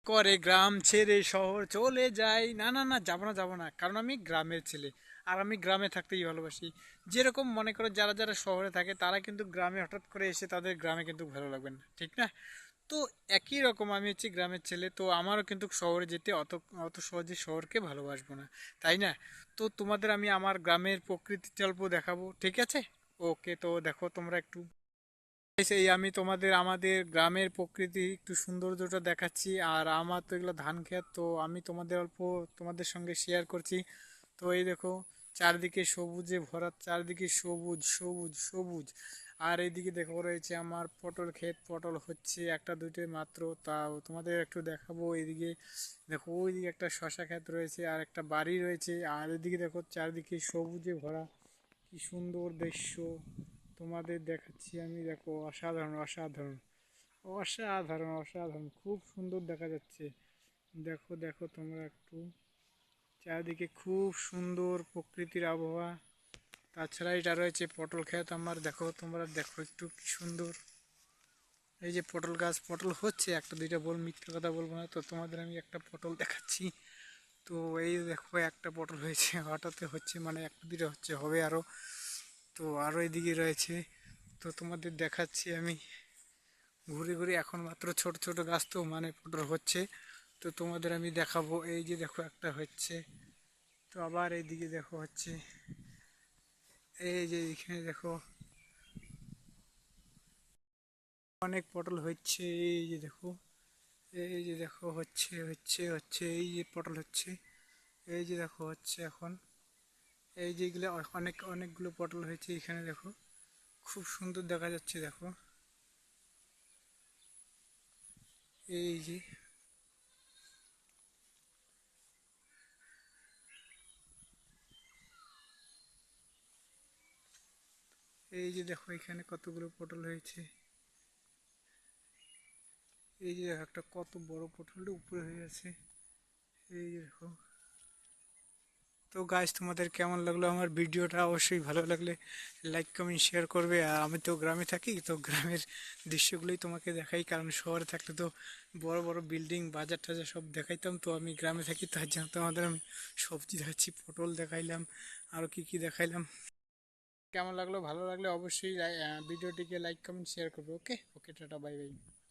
করে গ্রাম ছেড়ে শহর চলে যাই। না না না, যাবো না যাবো না, কারণ আমি গ্রামের ছেলে। আর আমি গ্রামে থাকতেই ভালোবাসি। যেরকম মনে করো যারা যারা শহরে থাকে তারা কিন্তু গ্রামে হঠাৎ করে এসে তাদের গ্রামে কিন্তু ভালো লাগবে না, ঠিক না? তো একই রকম আমি হচ্ছে গ্রামের ছেলে, তো আমারও কিন্তু শহরে যেতে অত অত সহজে শহরকে ভালোবাসবো না, তাই না? তো তোমাদের আমি আমার গ্রামের প্রকৃতি অল্প দেখাবো, ঠিক আছে? ওকে, তো দেখো তোমরা একটু। সেই আমি তোমাদের আমাদের গ্রামের প্রকৃতি একটু সৌন্দর্যটা দেখাচ্ছি। আর আমার তো এগুলো ধান ক্ষেত, তো আমি তোমাদের অল্প তোমাদের সঙ্গে শেয়ার করছি। তো এই দেখো, চারদিকে সবুজে ভরা, চারদিকে সবুজ সবুজ সবুজ। আর এইদিকে দেখো রয়েছে আমার পটল ক্ষেত, পটল হচ্ছে একটা দুইটা মাত্র, তাও তোমাদের একটু দেখাবো। এইদিকে দেখো, ওইদিকে একটা শশা ক্ষেত রয়েছে আর একটা বাড়ি রয়েছে। আর এদিকে দেখো চারদিকে সবুজে ভরা, কি সুন্দর দৃশ্য তোমাদের দেখাচ্ছি আমি। দেখো, অসাধারণ অসাধারণ অসাধারণ অসাধারণ, খুব সুন্দর দেখা যাচ্ছে। দেখো দেখো তোমরা একটু, চারিদিকে খুব সুন্দর প্রকৃতির আবহাওয়া। তাছাড়া এটা রয়েছে পটল ক্ষেত আমার, দেখো তোমরা দেখো একটু কি সুন্দর। এই যে পটল গাছ, পটল হচ্ছে একটা দুইটা, মিথ্যা কথা বলবো না। তো তোমাদের আমি একটা পটল দেখাচ্ছি। তো এই দেখো একটা পটল হয়েছে, হঠাৎ হচ্ছে, মানে একটা দুইটা হচ্ছে, হবে আরো। তো আরো এদিকে রয়েছে, তো তোমাদের দেখাচ্ছি আমি ঘুরে ঘুরে। এখন মাত্র ছোট ছোট গাছ, তো মানে পটল হচ্ছে। তো তোমাদের আমি দেখাবো। এই যে দেখো একটা হচ্ছে, তো আবার এইদিকে দেখো হচ্ছে। এই যে এখানে দেখো অনেক পটল হচ্ছে। এই যে দেখো, এই যে দেখো হচ্ছে হচ্ছে হচ্ছে, এই যে পটল হচ্ছে। এই যে দেখো হচ্ছে এখন। এই যে এগুলো অনেক অনেকগুলো পটল হয়েছে এখানে, দেখো খুব সুন্দর দেখা যাচ্ছে। দেখো এই যে, এই যে দেখো এখানে কতগুলো পটল হয়েছে। এই যে দেখো একটা কত বড় পটলটা উপরে হয়ে আছে। এই যে দেখো। তো গাইস, তোমাদের কেমন লাগলো আমার ভিডিওটা? অবশ্যই ভালো লাগলে লাইক কমেন্ট শেয়ার করবে। আর আমি তো গ্রামে থাকি, তো গ্রামের দৃশ্যগুলোই তোমাকে দেখাই, কারণ শহরে থাকলে তো বড় বড় বিল্ডিং বাজার টাজার সব দেখাইতাম। তো আমি গ্রামে থাকি, তার জন্য তোমাদের আমি সবজি দেখাচ্ছি, পটল দেখাইলাম, আরও কি কি দেখাইলাম। কেমন লাগলো? ভালো লাগলে অবশ্যই ভিডিওটিকে লাইক কমেন্ট শেয়ার করবে। ওকে ওকে, টাটা, বাই বাই।